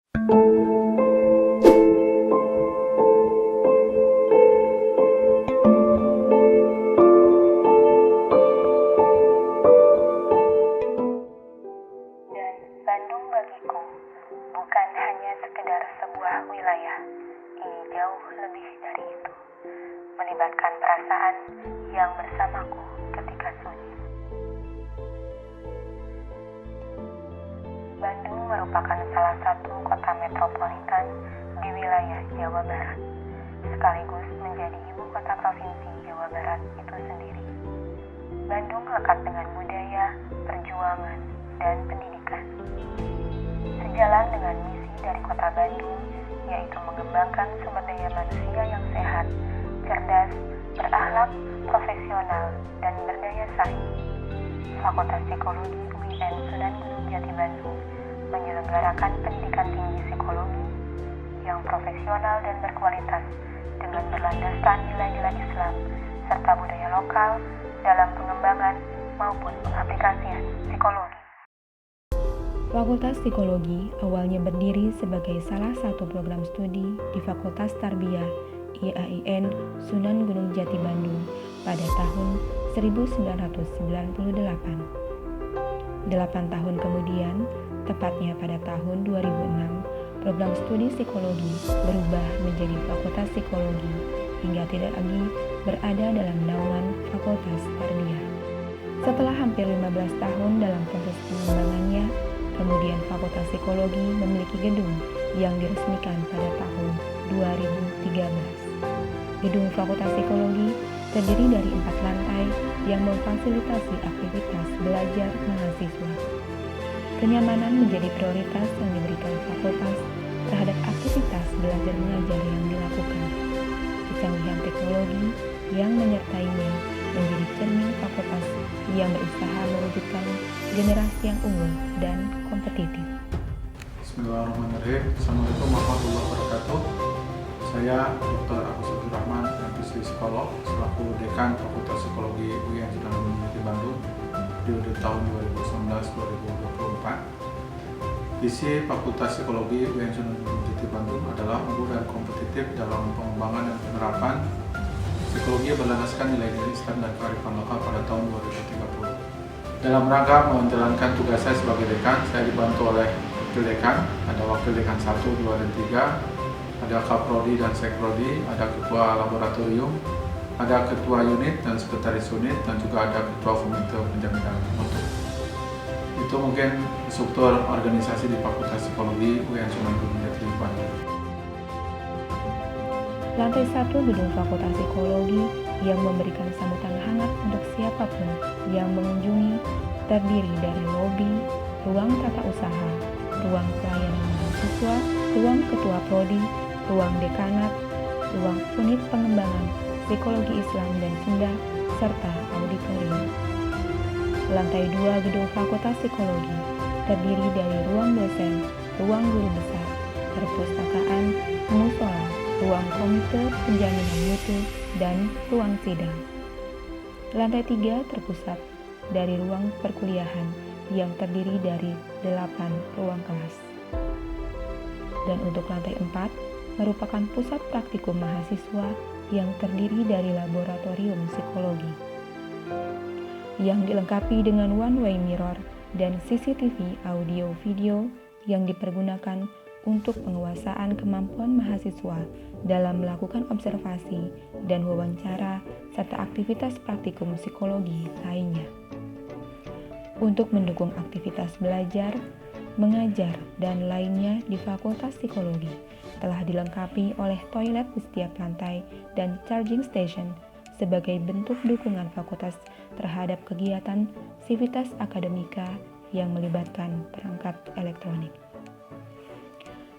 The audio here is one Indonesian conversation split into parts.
Dan Bandung bagiku bukan hanya sekedar sebuah wilayah. Ini jauh lebih dari itu. Melibatkan perasaan yang bersamaku ketika sunyi. Bandung merupakan salah satu kota metropolitan di wilayah Jawa Barat, sekaligus menjadi ibu kota provinsi Jawa Barat itu sendiri. Bandung lekat dengan budaya, perjuangan, dan pendidikan. Sejalan dengan misi dari kota Bandung, yaitu mengembangkan sumber daya manusia yang sehat, cerdas, berakhlak, profesional, dan berdaya saing. Fakultas Psikologi UIN Sunan Gunung Jati Bandung menyelenggarakan pendidikan tinggi psikologi yang profesional dan berkualitas dengan berlandaskan nilai-nilai Islam serta budaya lokal dalam pengembangan maupun pengaplikasian psikologi. Fakultas Psikologi awalnya berdiri sebagai salah satu program studi di Fakultas Tarbiyah IAIN Sunan Gunung Jati Bandung pada tahun 1998. 8 tahun kemudian, tepatnya pada tahun 2006, program studi psikologi berubah menjadi Fakultas Psikologi hingga tidak lagi berada dalam naungan Fakultas Tarbiyah. Setelah hampir 15 tahun dalam proses pengembangannya, kemudian Fakultas Psikologi memiliki gedung yang diresmikan pada tahun 2013. Gedung Fakultas Psikologi terdiri dari 4 lantai yang memfasilitasi aktivitas belajar mahasiswa. Kenyamanan menjadi prioritas yang diberikan fakultas terhadap aktivitas belajar mengajar yang dilakukan. Kecanggihan teknologi yang menyertainya menjadi cermin fakultas yang berusaha mewujudkan generasi yang unggul dan kompetitif. Bismillahirrahmanirrahim. Assalamualaikum warahmatullahi wabarakatuh. Saya Dr. Agus Abdurrahman, MPhil Psikolog, selaku Dekan Fakultas Psikologi UIN Sunan Gunung Jati Bandung periode tahun 2019-2024. Visi Fakultas Psikologi UIN Sunan Gunung Jati Bandung adalah unggul dan kompetitif dalam pengembangan dan penerapan psikologi berlandaskan nilai-nilai Islam dan kearifan lokal pada tahun 2030. Dalam rangka menjalankan tugas saya sebagai dekan, saya dibantu oleh wakil dekan, ada wakil dekan 1, 2, dan 3, ada kaprodi dan sekprodi, ada ketua laboratorium, ada ketua unit dan sekretaris unit, dan juga ada ketua komite penjaminan mutu. Itu mungkin struktur organisasi di Fakultas Psikologi UIN Sunan Gunung Jati Bandung. Lantai 1 gedung Fakultas Psikologi yang memberikan sambutan hangat untuk siapapun yang mengunjungi terdiri dari lobi, ruang tata usaha, ruang pelayanan mahasiswa, ruang ketua prodi, ruang dekanat, ruang unit pengembangan psikologi Islam dan Sunda, serta auditorium. Lantai 2 gedung Fakultas Psikologi terdiri dari ruang dosen, ruang guru besar, perpustakaan, musola, ruang komite penjaminan mutu, dan ruang sidang. Lantai 3 terpusat dari ruang perkuliahan yang terdiri dari 8 ruang kelas. Dan untuk lantai 4 merupakan pusat praktikum mahasiswa yang terdiri dari laboratorium psikologi yang dilengkapi dengan one-way mirror dan CCTV audio-video yang dipergunakan untuk penguasaan kemampuan mahasiswa dalam melakukan observasi dan wawancara serta aktivitas praktikum psikologi lainnya. Untuk mendukung aktivitas belajar, mengajar, dan lainnya di Fakultas Psikologi telah dilengkapi oleh toilet di setiap lantai dan charging station sebagai bentuk dukungan fakultas terhadap kegiatan sivitas akademika yang melibatkan perangkat elektronik.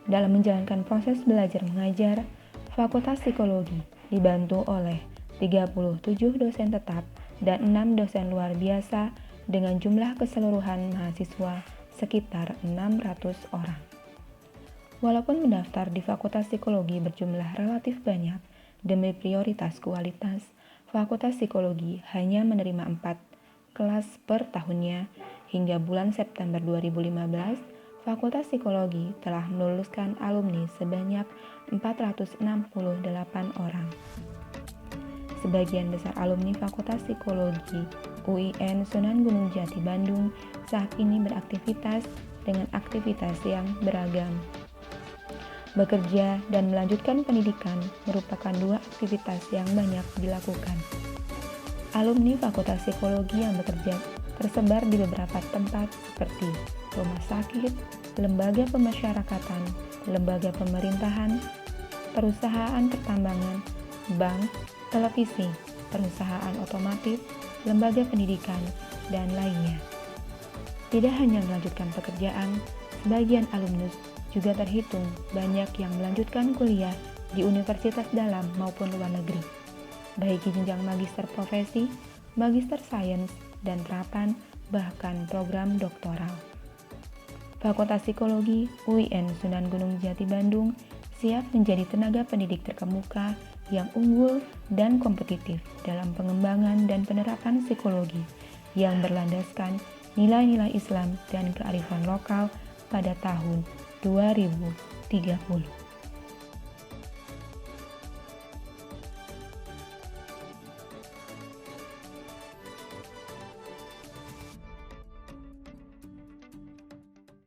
Dalam menjalankan proses belajar mengajar, Fakultas Psikologi dibantu oleh 37 dosen tetap dan 6 dosen luar biasa dengan jumlah keseluruhan mahasiswa sekitar 600 orang. Walaupun mendaftar di Fakultas Psikologi berjumlah relatif banyak, demi prioritas kualitas, Fakultas Psikologi hanya menerima 4 kelas per tahunnya. Hingga bulan September 2015, Fakultas Psikologi telah meluluskan alumni sebanyak 468 orang. Sebagian besar alumni Fakultas Psikologi UIN Sunan Gunung Jati Bandung saat ini beraktivitas dengan aktivitas yang beragam. Bekerja dan melanjutkan pendidikan merupakan dua aktivitas yang banyak dilakukan. Alumni Fakultas Psikologi yang bekerja tersebar di beberapa tempat seperti rumah sakit, lembaga pemasyarakatan, lembaga pemerintahan, perusahaan pertambangan, bank, televisi, perusahaan otomotif, lembaga pendidikan, dan lainnya. Tidak hanya melanjutkan pekerjaan, sebagian alumnus juga terhitung banyak yang melanjutkan kuliah di universitas dalam maupun luar negeri, baik di jenjang magister profesi, magister sains, dan terapan, bahkan program doktoral. Fakultas Psikologi UIN Sunan Gunung Jati Bandung siap menjadi tenaga pendidik terkemuka yang unggul dan kompetitif dalam pengembangan dan penerapan psikologi yang berlandaskan nilai-nilai Islam dan kearifan lokal pada tahun 2030.